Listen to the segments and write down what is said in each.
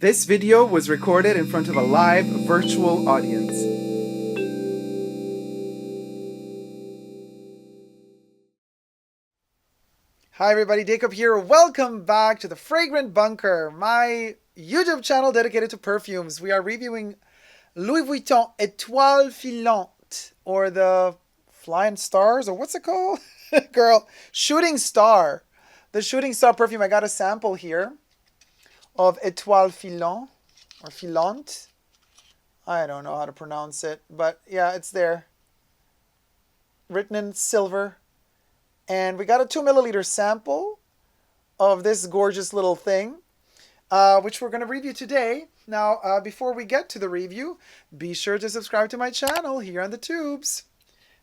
This video was recorded in front of a live virtual audience. Hi everybody, Dacob here. Welcome back to the Fragrant Bunker, my YouTube channel dedicated to perfumes. We are reviewing Louis Vuitton Étoile Filante, or the Flying Stars, or what's it called? Girl, Shooting Star. The Shooting Star perfume. I got a sample here of Étoile Filante, or Filante. I don't know how to pronounce it, but yeah, it's there. Written in silver. And we got a 2 milliliter sample of this gorgeous little thing, which we're going to review today. Now, before we get to the review, be sure to subscribe to my channel here on the tubes.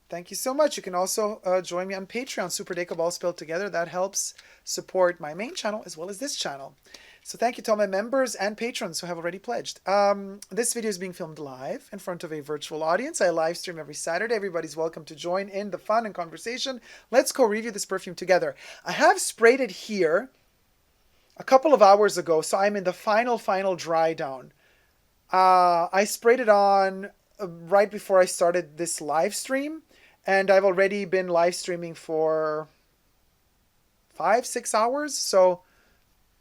Thank you so much. You can also join me on Patreon, superdacob all spelled together. That helps support my main channel as well as this channel. So thank you to all my members and patrons who have already pledged. This video is being filmed live in front of a virtual audience. I live stream every Saturday. Everybody's welcome to join in the fun and conversation. Let's go review this perfume together. I have sprayed it here a couple of hours ago, so I'm in the final dry down. I sprayed it on right before I started this live stream, and I've already been live streaming for 5-6 hours, so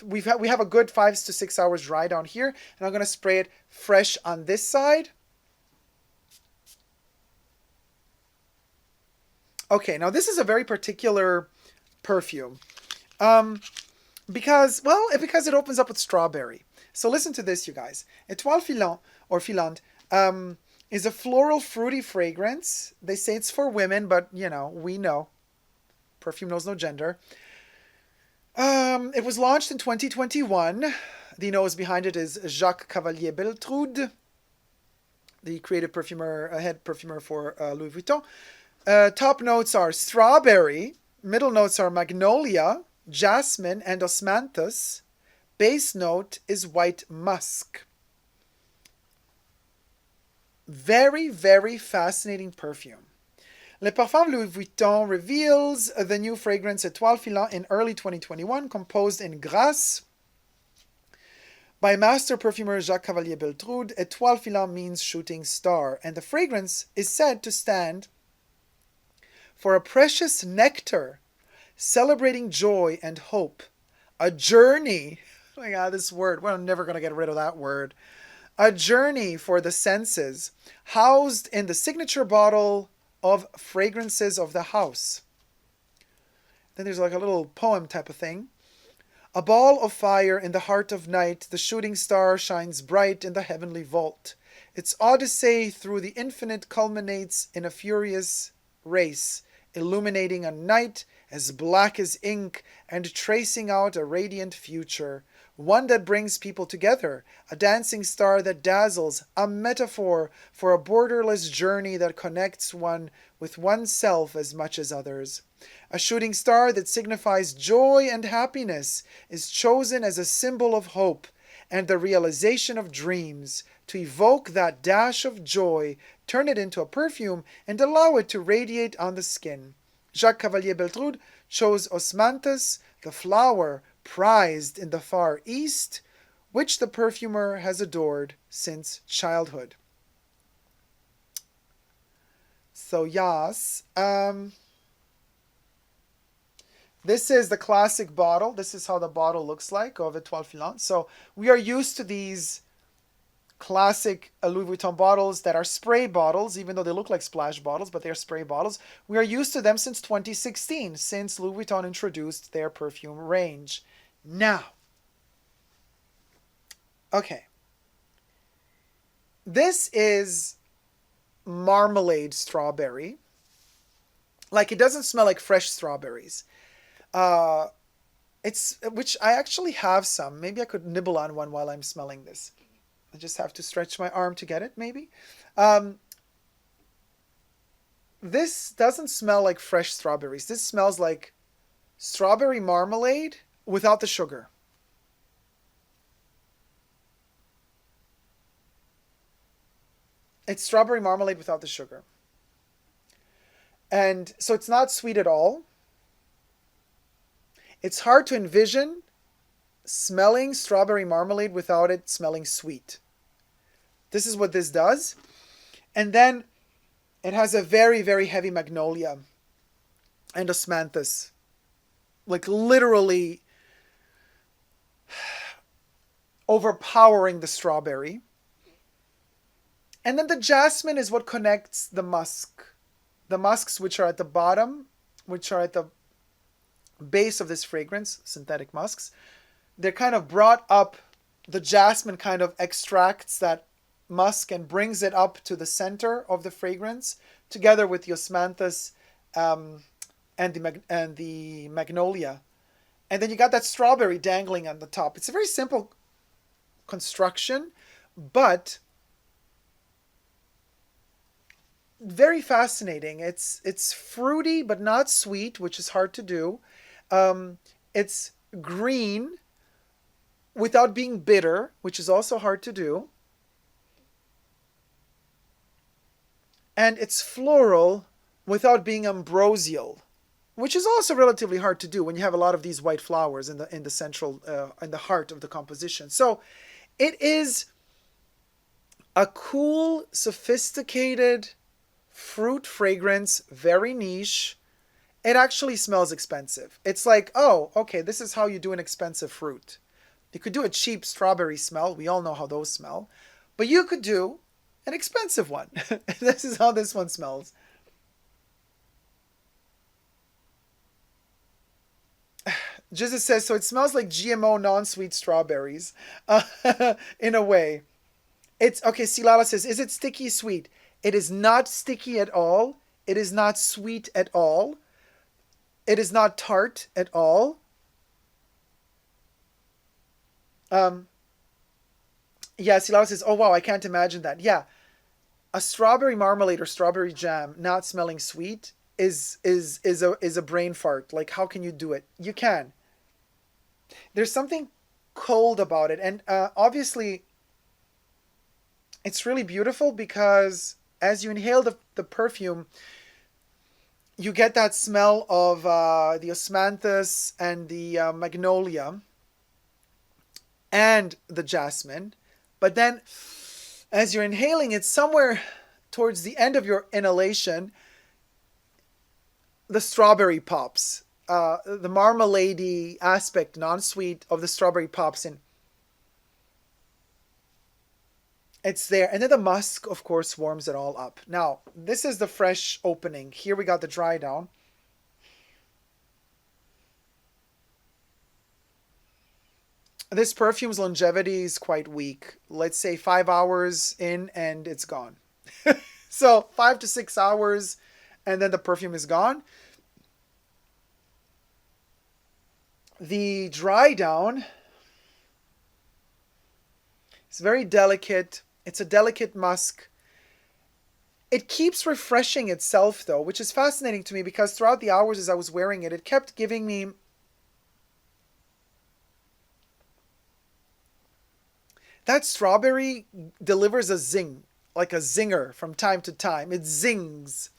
we have a good 5 to 6 hours dry down here, and I'm going to spray it fresh on this side. Okay, now this is a very particular perfume because it opens up with strawberry. So listen to this, you guys. Étoile Filante, or Filante, is a floral fruity fragrance. They say it's for women, but you know, we know. Perfume knows no gender. It was launched in 2021. The nose behind it is Jacques Cavalier-Beltrude, the creative perfumer, head perfumer for Louis Vuitton. Top notes are strawberry. Middle notes are magnolia, jasmine, and osmanthus. Base note is white musk. Very, very fascinating perfume. Le Parfum Louis Vuitton reveals the new fragrance Étoile Filante in early 2021, composed in Grasse by master perfumer Jacques Cavalier-Beltrude. Étoile Filante means shooting star, and the fragrance is said to stand for a precious nectar, celebrating joy and hope. A journey. Oh my God, this word. Well, I'm never going to get rid of that word. A journey for the senses, housed in the signature bottle of fragrances of the house. Then there's like a little poem type of thing. A ball of fire in the heart of night, the shooting star shines bright in the heavenly vault. Its odyssey through the infinite culminates in a furious race, illuminating a night as black as ink and tracing out a radiant future. One that brings people together, a dancing star that dazzles, a metaphor for a borderless journey that connects one with oneself as much as others. A shooting star that signifies joy and happiness is chosen as a symbol of hope and the realization of dreams. To evoke that dash of joy, turn it into a perfume and allow it to radiate on the skin. Jacques Cavalier-Beltrude chose osmanthus, the flower prized in the Far East, which the perfumer has adored since childhood. So yes, this is the classic bottle. This is how the bottle looks like of Étoile Filante. So we are used to these classic Louis Vuitton bottles that are spray bottles, even though they look like splash bottles, but they're spray bottles. We are used to them since 2016, since Louis Vuitton introduced their perfume range. Now, okay, this is marmalade strawberry. Like, it doesn't smell like fresh strawberries. Which I actually have some. Maybe I could nibble on one while I'm smelling this. I just have to stretch my arm to get it, maybe. This doesn't smell like fresh strawberries. This smells like strawberry marmalade without the sugar. It's strawberry marmalade without the sugar. And so it's not sweet at all. It's hard to envision smelling strawberry marmalade without it smelling sweet. This is what this does. And then it has a very, very heavy magnolia and osmanthus. Like literally overpowering the strawberry. And then the jasmine is what connects the musk. The musks which are at the bottom, which are at the base of this fragrance, synthetic musks, they're kind of brought up. The jasmine kind of extracts that musk and brings it up to the center of the fragrance, together with the osmanthus and the magnolia. And then you got that strawberry dangling on the top. It's a very simple construction, but very fascinating. It's fruity but not sweet, which is hard to do. It's green without being bitter, which is also hard to do. And it's floral without being ambrosial, which is also relatively hard to do when you have a lot of these white flowers in the central in the heart of the composition. So it is a cool, sophisticated fruit fragrance, very niche. It actually smells expensive. It's like, oh, okay, this is how you do an expensive fruit. You could do a cheap strawberry smell. We all know how those smell. But you could do an expensive one. This is how this one smells. Jesus says, so it smells like GMO non-sweet strawberries in a way. It's okay. Silala says, is it sticky sweet? It is not sticky at all. It is not sweet at all. It is not tart at all. Yeah, Silala says, oh wow, I can't imagine that. Yeah, a strawberry marmalade or strawberry jam not smelling sweet is a brain fart. Like, how can you do it? You can. There's something cold about it, and obviously it's really beautiful because as you inhale the perfume, you get that smell of the osmanthus and the magnolia and the jasmine. But then as you're inhaling it, somewhere towards the end of your inhalation, the strawberry pops. The marmalade-y aspect, non-sweet, of the strawberry pops in. It's there. And then the musk, of course, warms it all up. Now, this is the fresh opening. Here we got the dry down. This perfume's longevity is quite weak. Let's say 5 hours in and it's gone. So 5 to 6 hours and then the perfume is gone. The dry down is very delicate. It's a delicate musk. It keeps refreshing itself though, which is fascinating to me because throughout the hours as I was wearing it, it kept giving me that strawberry delivers a zing, like a zinger from time to time. It zings.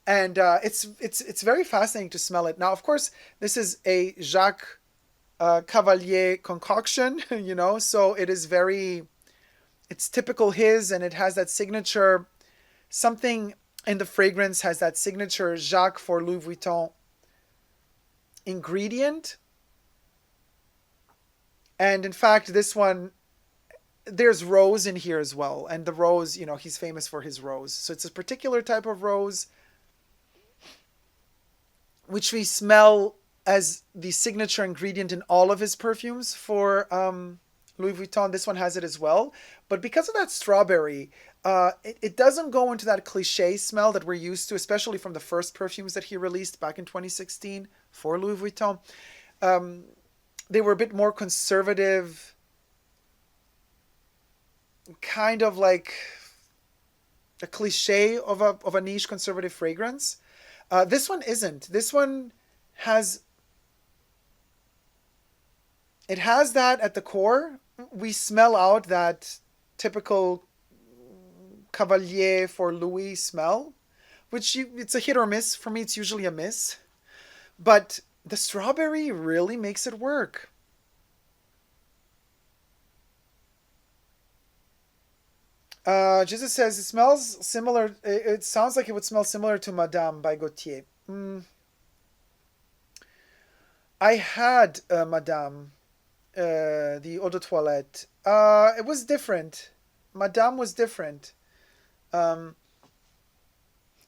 And it's very fascinating to smell it. Now, of course, this is a Jacques Cavalier concoction, you know, so it is very, it's typical his, and it has that signature, something in the fragrance has that signature Jacques for Louis Vuitton ingredient. And in fact, this one, there's rose in here as well. And the rose, you know, he's famous for his rose. So it's a particular type of rose which we smell as the signature ingredient in all of his perfumes for Louis Vuitton. This one has it as well. But because of that strawberry, it doesn't go into that cliche smell that we're used to, especially from the first perfumes that he released back in 2016 for Louis Vuitton. They were a bit more conservative, kind of like a cliche of a niche conservative fragrance. This one isn't. This one has, it has that at the core. We smell out that typical Cavalier for Louis smell, which it's a hit or miss. For me, it's usually a miss. But the strawberry really makes it work. Jesus says it smells similar. It sounds like it would smell similar to Madame by Gautier. I had Madame, the eau de toilette. It was different. Madame was different. Um,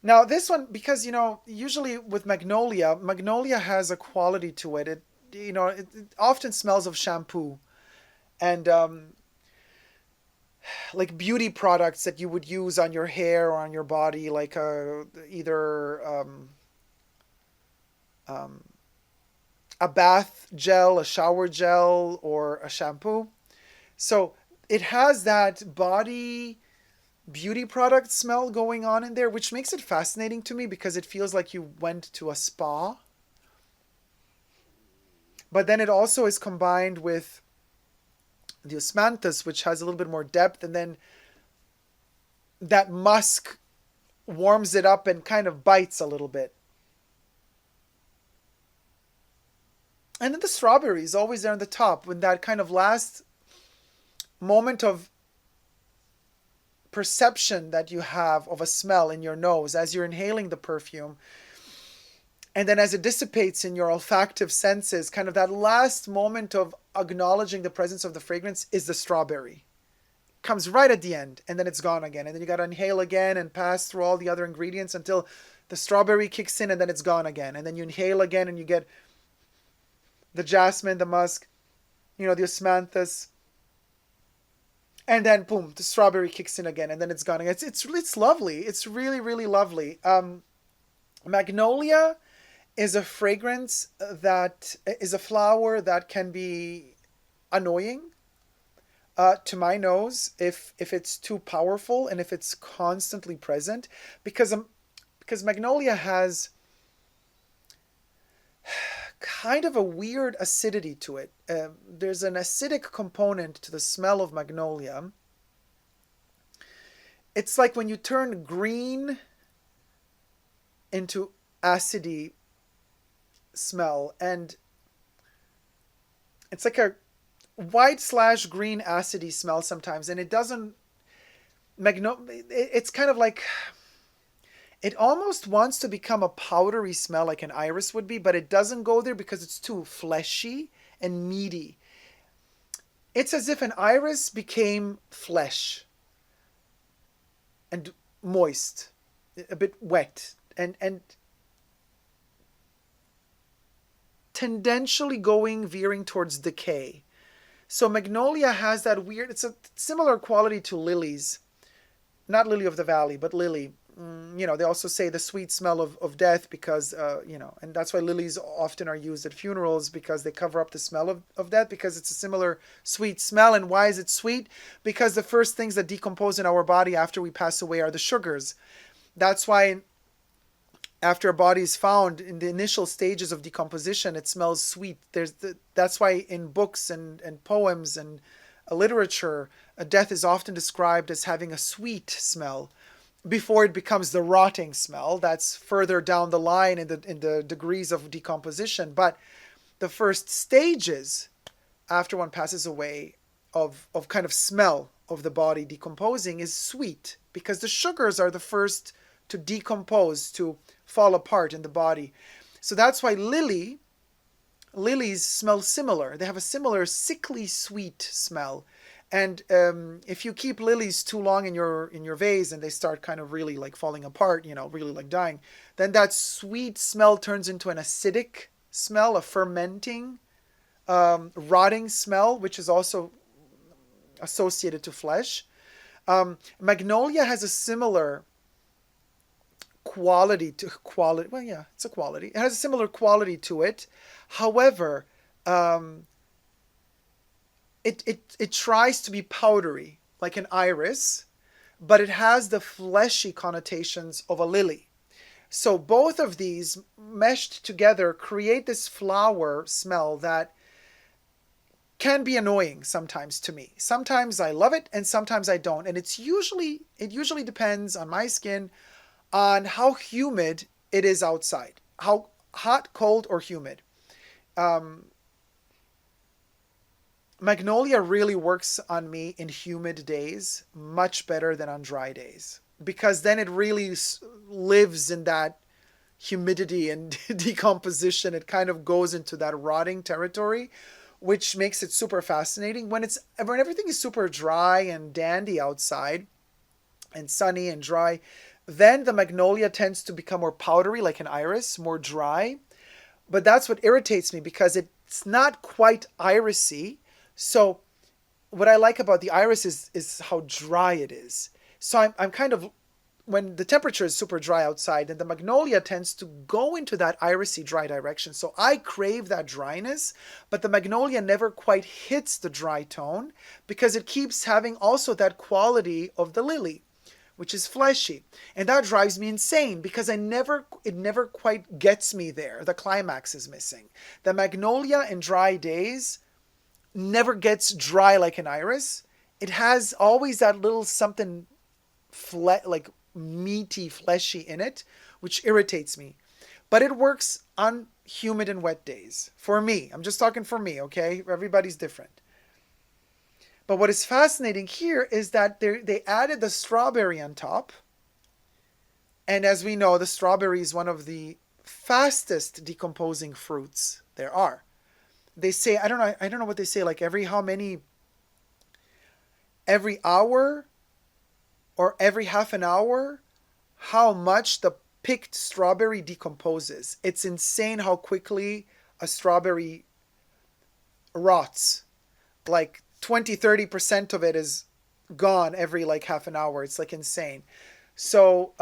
Now this one, because usually with Magnolia, Magnolia has a quality to it. It often smells of shampoo and like beauty products that you would use on your hair or on your body, like either um, a bath gel, a shower gel, or a shampoo. So it has that body beauty product smell going on in there, which makes it fascinating to me because it feels like you went to a spa. But then it also is combined with the osmanthus, which has a little bit more depth, and then that musk warms it up and kind of bites a little bit. And then the strawberry is always there on the top when that kind of last moment of perception that you have of a smell in your nose as you're inhaling the perfume. And then as it dissipates in your olfactive senses, kind of that last moment of acknowledging the presence of the fragrance is the strawberry. Comes right at the end, and then it's gone again. And then you got to inhale again and pass through all the other ingredients until the strawberry kicks in, and then it's gone again. And then you inhale again, and you get the jasmine, the musk, the osmanthus, and then boom, the strawberry kicks in again, and then it's gone again. It's lovely. It's really really lovely. Magnolia is a fragrance that is a flower that can be annoying to my nose if it's too powerful and if it's constantly present, because Magnolia has kind of a weird acidity to it. There's an acidic component to the smell of Magnolia. It's like when you turn green into acidy smell, and it's like a white/green acidy smell sometimes, and it doesn't it's kind of like it almost wants to become a powdery smell like an iris would be, but it doesn't go there because it's too fleshy and meaty. It's as if an iris became flesh and moist, a bit wet, and tendentially veering towards decay. So Magnolia has that weird, it's a similar quality to lilies. Not lily of the valley, but lily. They also say the sweet smell of death because, and that's why lilies often are used at funerals, because they cover up the smell of death, because it's a similar sweet smell. And why is it sweet? Because the first things that decompose in our body after we pass away are the sugars. That's why after a body is found in the initial stages of decomposition, it smells sweet. That's why in books and poems and literature, a death is often described as having a sweet smell before it becomes the rotting smell. That's further down the line in the degrees of decomposition. But the first stages after one passes away of kind of smell of the body decomposing is sweet, because the sugars are the first to decompose, to fall apart in the body. So that's why lilies smell similar. They have a similar sickly sweet smell. And if you keep lilies too long in your vase and they start kind of really like falling apart, really like dying, then that sweet smell turns into an acidic smell, a fermenting, rotting smell, which is also associated to flesh. Magnolia has a similar quality. Well, yeah, it's a quality. It has a similar quality to it. However, it tries to be powdery like an iris, but it has the fleshy connotations of a lily. So both of these meshed together create this flower smell that can be annoying sometimes to me. Sometimes I love it and sometimes I don't. And it usually depends on my skin, on how humid it is outside, how hot, cold, or humid. Magnolia really works on me in humid days much better than on dry days, because then it really lives in that humidity and decomposition. It kind of goes into that rotting territory, which makes it super fascinating. When everything is super dry and dandy outside and sunny and dry, then the magnolia tends to become more powdery, like an iris, more dry. But that's what irritates me, because it's not quite irisy. So what I like about the iris is how dry it is. So I'm kind of, when the temperature is super dry outside, and the magnolia tends to go into that irisy dry direction. So I crave that dryness, but the magnolia never quite hits the dry tone, because it keeps having also that quality of the lily, which is fleshy. And that drives me insane, because it never quite gets me there. The climax is missing. The magnolia in dry days never gets dry like an iris. It has always that little something like meaty, fleshy in it, which irritates me. But it works on humid and wet days. For me, I'm just talking for me, okay? Everybody's different. But what is fascinating here is that they added the strawberry on top. And as we know, the strawberry is one of the fastest decomposing fruits there are. They say, I don't know what they say, like every hour or every half an hour, how much the picked strawberry decomposes. It's insane how quickly a strawberry rots. Like 20-30% of it is gone every like half an hour. It's like insane. So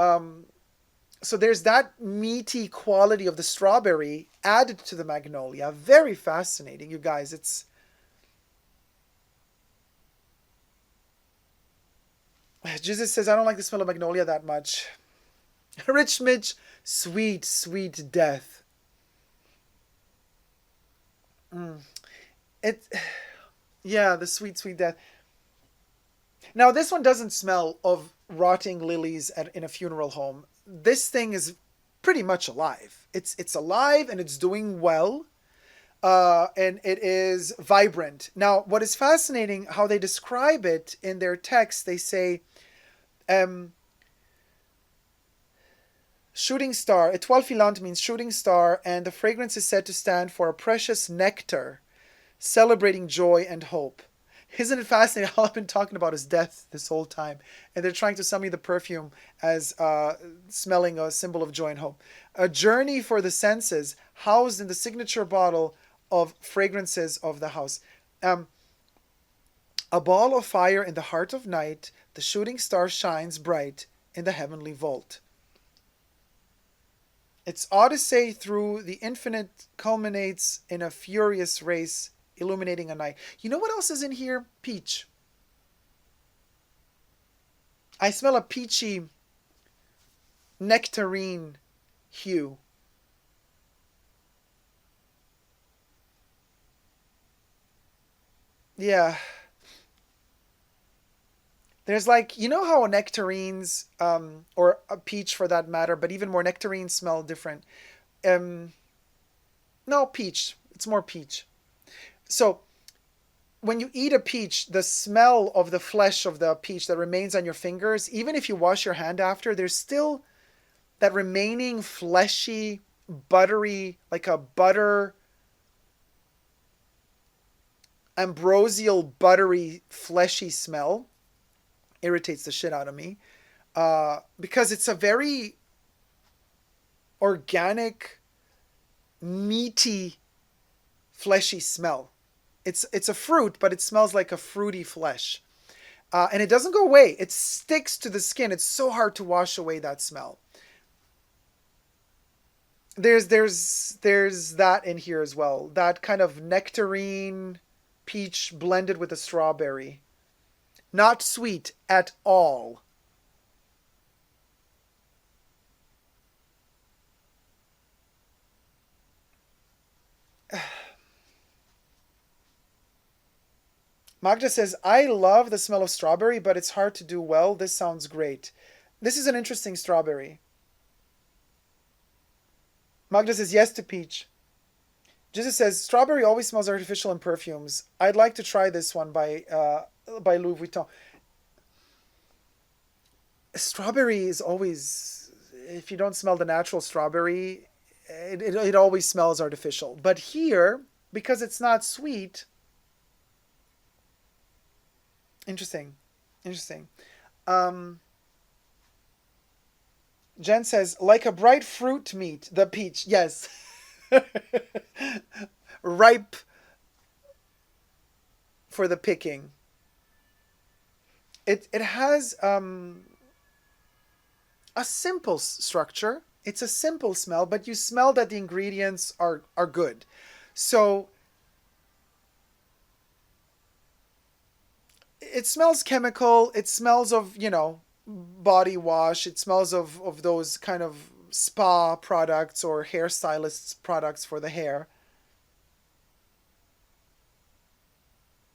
so there's that meaty quality of the strawberry added to the magnolia. Very fascinating, you guys. It's Jesus says, I don't like the smell of magnolia that much. Rich Mitch, sweet, sweet death. Mm. It, yeah, the sweet, sweet death. Now, this one doesn't smell of rotting lilies in a funeral home. This thing is pretty much alive. It's alive and it's doing well. And it is vibrant. Now, what is fascinating, how they describe it in their text, they say, um, shooting star, étoile filante means shooting star, and the fragrance is said to stand for a precious nectar, celebrating joy and hope. Isn't it fascinating? All I've been talking about is death this whole time. And they're trying to sell me the perfume as smelling a symbol of joy and hope. A journey for the senses, housed in the signature bottle of fragrances of the house. A ball of fire in the heart of night, the shooting star shines bright in the heavenly vault. Its odyssey through the infinite culminates in a furious race illuminating a night. You know what else is in here? Peach. I smell a peachy nectarine hue. Yeah. There's like, you know how nectarines, or a peach for that matter, but even more nectarines smell different. Um, no, peach. It's more peach. So when you eat a peach, the smell of the flesh of the peach that remains on your fingers, even if you wash your hand after, there's still that remaining fleshy, buttery, like a butter, ambrosial, buttery, fleshy smell. Irritates the shit out of me. Because it's a very organic, meaty, fleshy smell. It's a fruit, but it smells like a fruity flesh. And it doesn't go away. It sticks to the skin. It's so hard to wash away that smell. There's that in here as well. That kind of nectarine peach blended with a strawberry. Not sweet at all. Magda says, I love the smell of strawberry, but it's hard to do well. This sounds great. This is an interesting strawberry. Magda says yes to peach. Jesus says, strawberry always smells artificial in perfumes. I'd like to try this one by Louis Vuitton. Strawberry is always, if you don't smell the natural strawberry, it always smells artificial. But here, because it's not sweet, interesting, interesting. Um, Jen says, like a bright fruit meat, the peach. Yes. Ripe for the picking. It has a simple structure. It's a simple smell, but you smell that the ingredients are good. So it smells chemical. It smells of, body wash. It smells of those kind of spa products or hairstylists products for the hair.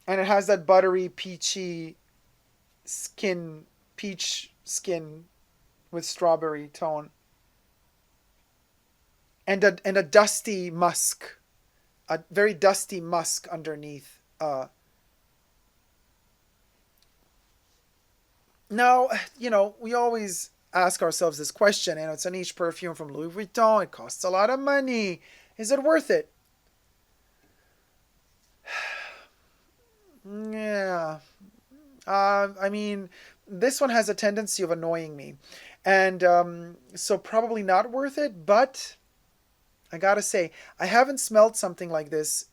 And it has that buttery, peachy skin, peach skin with strawberry tone. And a dusty musk, a very dusty musk underneath. Now, we always ask ourselves this question, and it's a niche perfume from Louis Vuitton. It costs a lot of money. Is it worth it? Yeah. I mean, this one has a tendency of annoying me. And so probably not worth it, but I gotta say, I haven't smelled something like this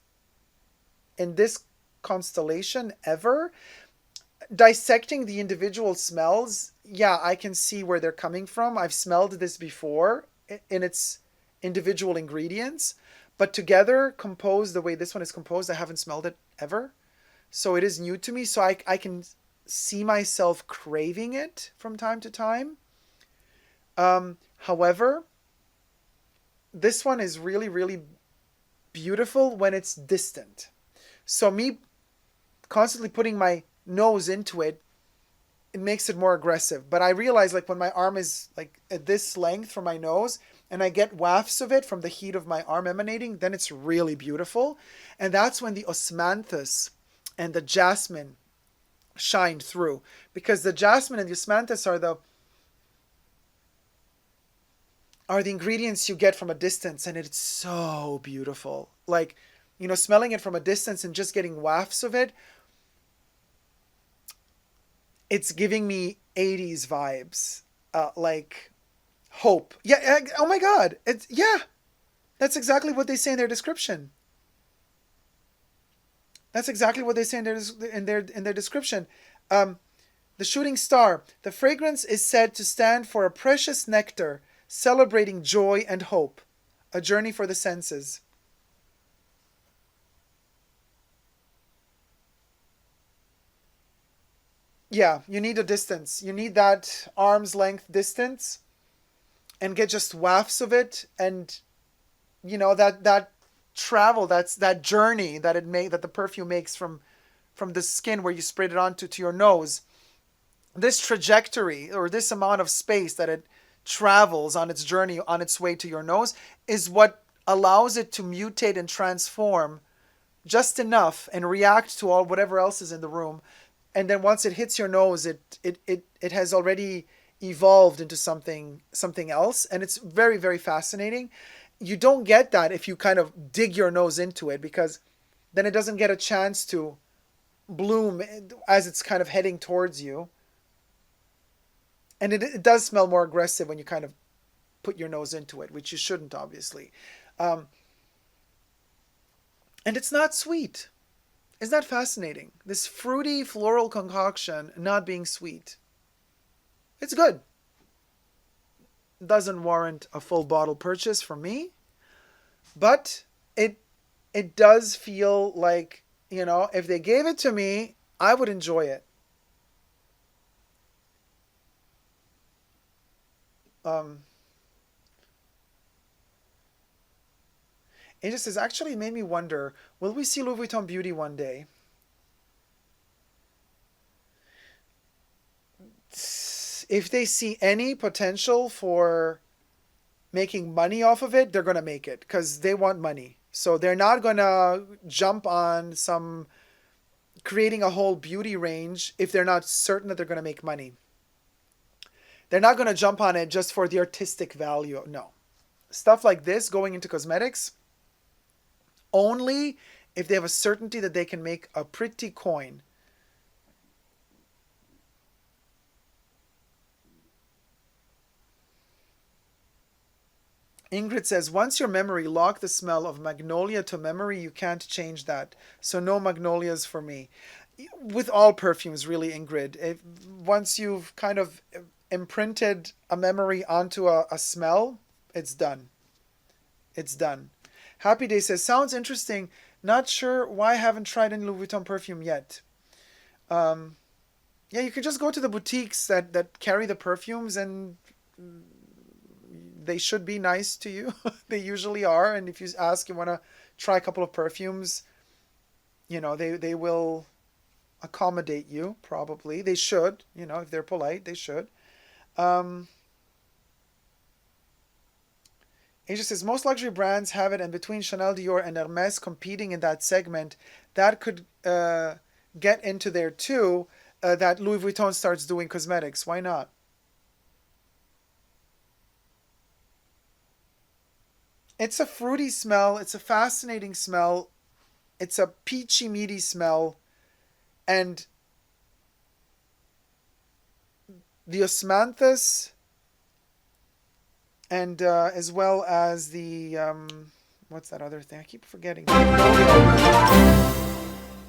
in this constellation ever. Dissecting the individual smells, yeah, I can see where they're coming from. I've smelled this before in its individual ingredients, but together, composed the way this one is composed, I haven't smelled it ever. So it is new to me. So I can see myself craving it from time to time. However, this one is really, really beautiful when it's distant. So me constantly putting my nose into it, it makes it more aggressive. But I realize like when my arm is like at this length from my nose and I get wafts of it from the heat of my arm emanating, then it's really beautiful. And that's when the osmanthus and the jasmine shine through, because the jasmine and the osmanthus are the ingredients you get from a distance, and it's so beautiful. Like, smelling it from a distance and just getting wafts of it, it's giving me 80s vibes, like hope. Yeah. Oh my God. That's exactly what they say in their description. That's exactly what they say in their description. The shooting star. The fragrance is said to stand for a precious nectar, celebrating joy and hope, a journey for the senses. Yeah, you need a distance. You need that arm's length distance and get just wafts of it, and that travel, that journey that the perfume makes from the skin where you sprayed it onto to your nose. This trajectory or this amount of space that it travels on its journey on its way to your nose is what allows it to mutate and transform just enough and react to all whatever else is in the room. And then once it hits your nose, it has already evolved into something else, and it's very, very fascinating. You don't get that if you kind of dig your nose into it, because then it doesn't get a chance to bloom as it's kind of heading towards you. And it does smell more aggressive when you kind of put your nose into it, which you shouldn't, obviously. Um, and it's not sweet. Isn't that fascinating? This fruity floral concoction not being sweet. It's good. Doesn't warrant a full bottle purchase for me, but it does feel like, if they gave it to me, I would enjoy it. Um, it just has actually made me wonder, will we see Louis Vuitton Beauty one day? If they see any potential for making money off of it, they're going to make it because they want money. So they're not going to jump on some creating a whole beauty range if they're not certain that they're going to make money. They're not going to jump on it just for the artistic value. No. Stuff like this going into cosmetics, only if they have a certainty that they can make a pretty coin. Ingrid says, once your memory locked the smell of magnolia to memory, you can't change that. So no magnolias for me. With all perfumes, really, Ingrid. Once you've kind of imprinted a memory onto a smell, it's done. It's done. Happy Day says, sounds interesting. Not sure why I haven't tried any Louis Vuitton perfume yet. Yeah, you can just go to the boutiques that carry the perfumes, and they should be nice to you. They usually are. And if you ask, you want to try a couple of perfumes, they will accommodate you, probably. They should, if they're polite, they should. Asia says, most luxury brands have it, and between Chanel, Dior, and Hermes competing in that segment, that could get into there too, that Louis Vuitton starts doing cosmetics. Why not? It's a fruity smell. It's a fascinating smell. It's a peachy, meaty smell. And the osmanthus, and as well as the, what's that other thing? I keep forgetting.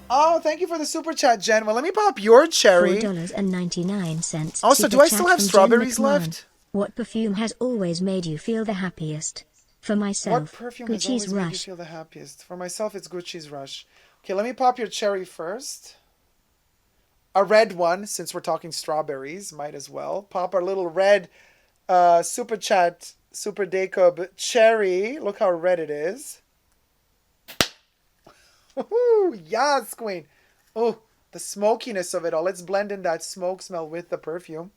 Oh, thank you for the super chat, Jen. Well, let me pop your cherry. $4.99. Also, do I still have strawberries left? What perfume has always made you feel the happiest? For myself, what perfume Gucci's has always made you Rush. feel the happiest? For myself, it's Gucci's Rush. Okay, let me pop your cherry first. A red one, since we're talking strawberries, might as well. Pop our little red super chat, superdacob cherry. Look how red it is. Woohoo! Yes, queen. Oh, the smokiness of it all. Let's blend in that smoke smell with the perfume.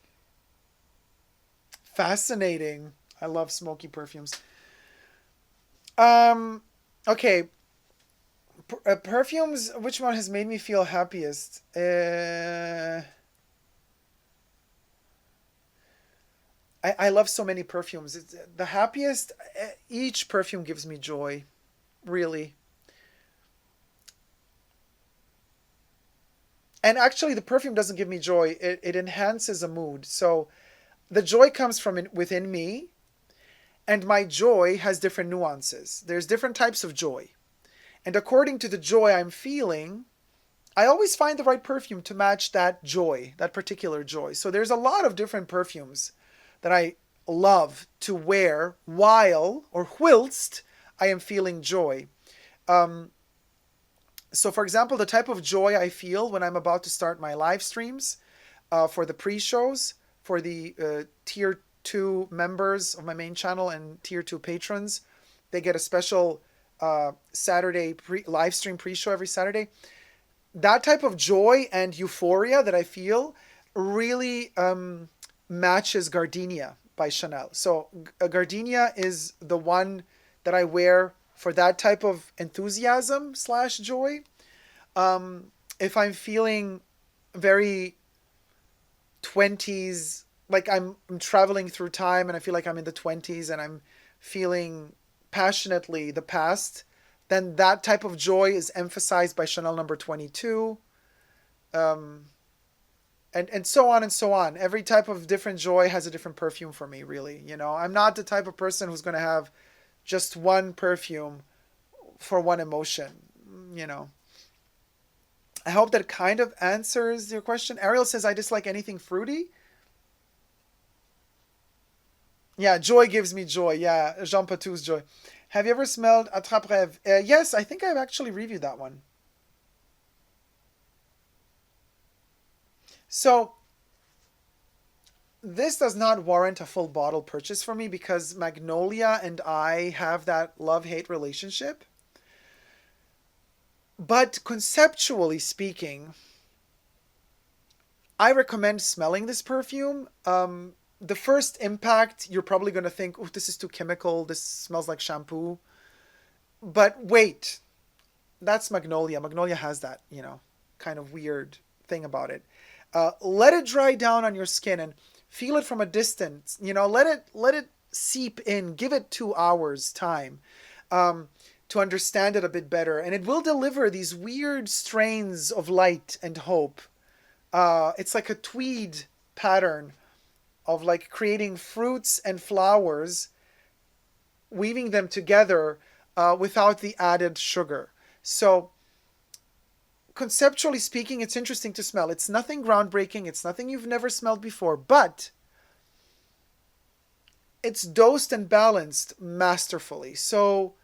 Fascinating. I love smoky perfumes. Okay. Perfumes, which one has made me feel happiest? I love so many perfumes. It's the happiest. Each perfume gives me joy, really. And actually, the perfume doesn't give me joy. It enhances a mood. So the joy comes from within me, and my joy has different nuances. There's different types of joy. And according to the joy I'm feeling, I always find the right perfume to match that joy, that particular joy. So there's a lot of different perfumes that I love to wear whilst I am feeling joy. So for example, the type of joy I feel when I'm about to start my live streams, for the pre-shows, for the tier 2 members of my main channel and tier 2 patrons, they get a special Saturday live stream pre-show every Saturday. That type of joy and euphoria that I feel really matches Gardenia by Chanel. So Gardenia is the one that I wear for that type of enthusiasm / joy. If I'm feeling very 20s, like I'm traveling through time and I feel like I'm in the 20s and I'm feeling passionately the past, then that type of joy is emphasized by Chanel number 22. And so on and so on. Every type of different joy has a different perfume for me, really. I'm not the type of person who's going to have just one perfume for one emotion. I hope that kind of answers your question. Ariel says, I dislike anything fruity. Yeah, joy gives me joy. Yeah, Jean Patou's joy. Have you ever smelled Attrape Rêve? Yes, I think I've actually reviewed that one. So, this does not warrant a full bottle purchase for me because Magnolia and I have that love-hate relationship. But conceptually speaking, I recommend smelling this perfume. The first impact, you're probably going to think, oh, this is too chemical. This smells like shampoo. But wait, that's magnolia. Magnolia has that, kind of weird thing about it. Let it dry down on your skin and feel it from a distance. Let it seep in. Give it 2 hours time to understand it a bit better, and it will deliver these weird strains of light and hope. It's like a tweed pattern of like creating fruits and flowers, weaving them together without the added sugar. So conceptually speaking, it's interesting to smell. It's nothing groundbreaking. It's nothing you've never smelled before, but it's dosed and balanced masterfully. So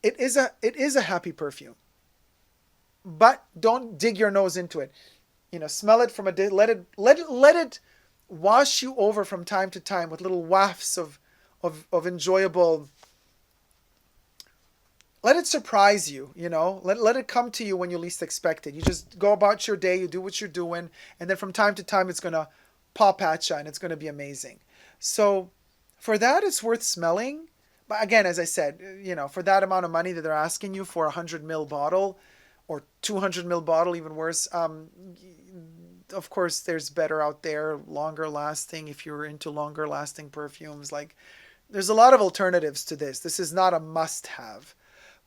it is a happy perfume, but don't dig your nose into it. Smell it from a day. Let it wash you over from time to time with little wafts of enjoyable. Let it surprise you. Let it come to you when you least expect it. You just go about your day, you do what you're doing, and then from time to time it's gonna pop at you and it's gonna be amazing. So for that, it's worth smelling. But again, as I said, for that amount of money that they're asking you for a 100 ml bottle or 200 ml bottle, even worse. Of course, there's better out there, longer lasting. If you're into longer lasting perfumes, like there's a lot of alternatives to this. This is not a must have.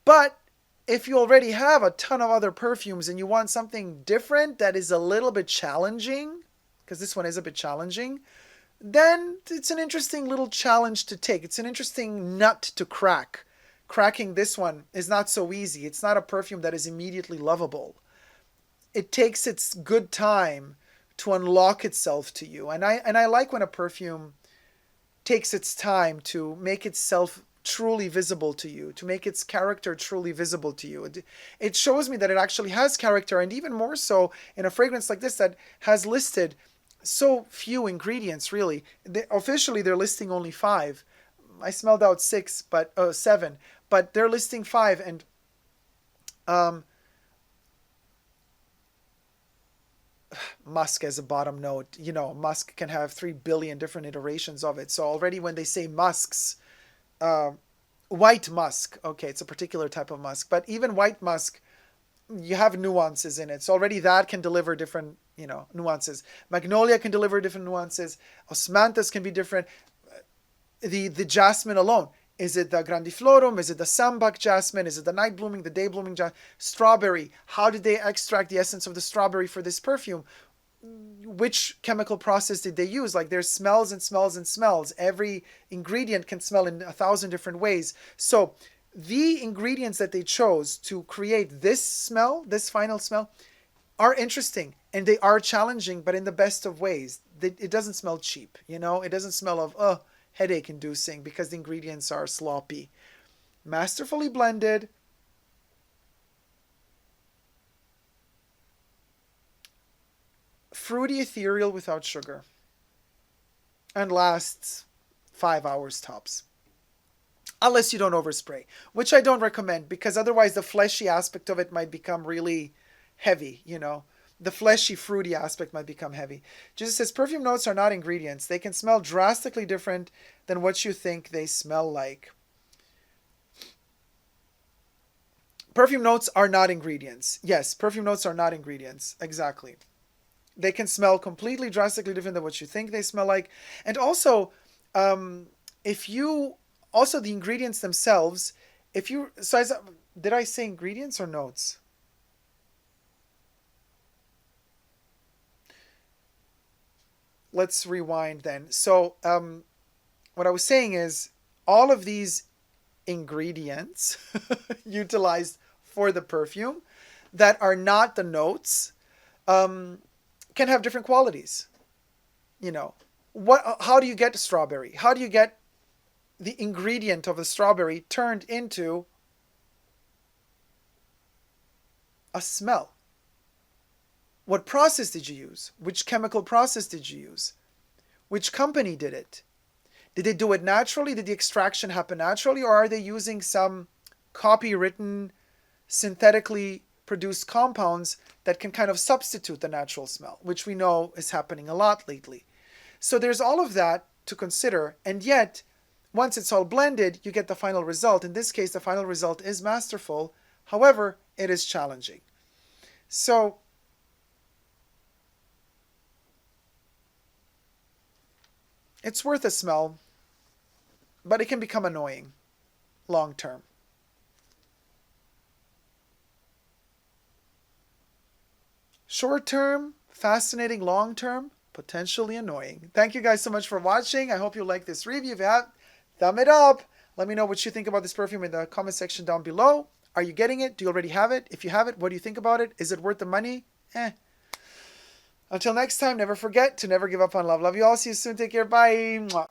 But if you already have a ton of other perfumes and you want something different that is a little bit challenging, because this one is a bit challenging, then it's an interesting little challenge to take. It's an interesting nut to crack. Cracking this one is not so easy. It's not a perfume that is immediately lovable. It takes its good time to unlock itself to you. And I like when a perfume takes its time to make itself truly visible to you, to make its character truly visible to you. It shows me that it actually has character, and even more so in a fragrance like this that has listed so few ingredients, really. Officially, they're listing only 5. I smelled out 6, but 7, but they're listing 5, and musk as a bottom note. Musk can have 3 billion different iterations of it. So already when they say musks, white musk, okay, it's a particular type of musk, but even white musk, you have nuances in it. So already that can deliver different, nuances. Magnolia can deliver different nuances. Osmanthus can be different. The jasmine alone. Is it the grandiflorum? Is it the sambac jasmine? Is it the night blooming, the day blooming jasmine? Strawberry. How did they extract the essence of the strawberry for this perfume? Which chemical process did they use? Like, there's smells and smells and smells. Every ingredient can smell in 1,000 different ways. So the ingredients that they chose to create this smell, this final smell, are interesting and they are challenging, but in the best of ways. It doesn't smell cheap, It doesn't smell of headache inducing because the ingredients are sloppy. Masterfully blended. Fruity ethereal without sugar. And lasts 5 hours tops. Unless you don't overspray, which I don't recommend, because otherwise the fleshy aspect of it might become really heavy, The fleshy, fruity aspect might become heavy. Jesus says, perfume notes are not ingredients. They can smell drastically different than what you think they smell like. Perfume notes are not ingredients. Yes, perfume notes are not ingredients. Exactly. They can smell completely drastically different than what you think they smell like. And also, also the ingredients themselves, did I say ingredients or notes? Let's rewind then. So, what I was saying is all of these ingredients utilized for the perfume that are not the notes, can have different qualities. How do you get strawberry? How do you get the ingredient of the strawberry turned into a smell? What process did you use? Which chemical process did you use? Which company did it? Did they do it naturally? Did the extraction happen naturally? Or are they using some copywritten, synthetically produced compounds that can kind of substitute the natural smell, which we know is happening a lot lately? So there's all of that to consider. And yet, once it's all blended, you get the final result. In this case, the final result is masterful. However, it is challenging. So it's worth a smell, but it can become annoying long term. Short term, fascinating. Long term, potentially annoying. Thank you guys so much for watching. I hope you like this review. If you have, thumb it up. Let me know what you think about this perfume in the comment section down below. Are you getting it? Do you already have it? If you have it, what do you think about it? Is it worth the money? Until next time, never forget to never give up on love. Love you all. See you soon. Take care. Bye. Mwah.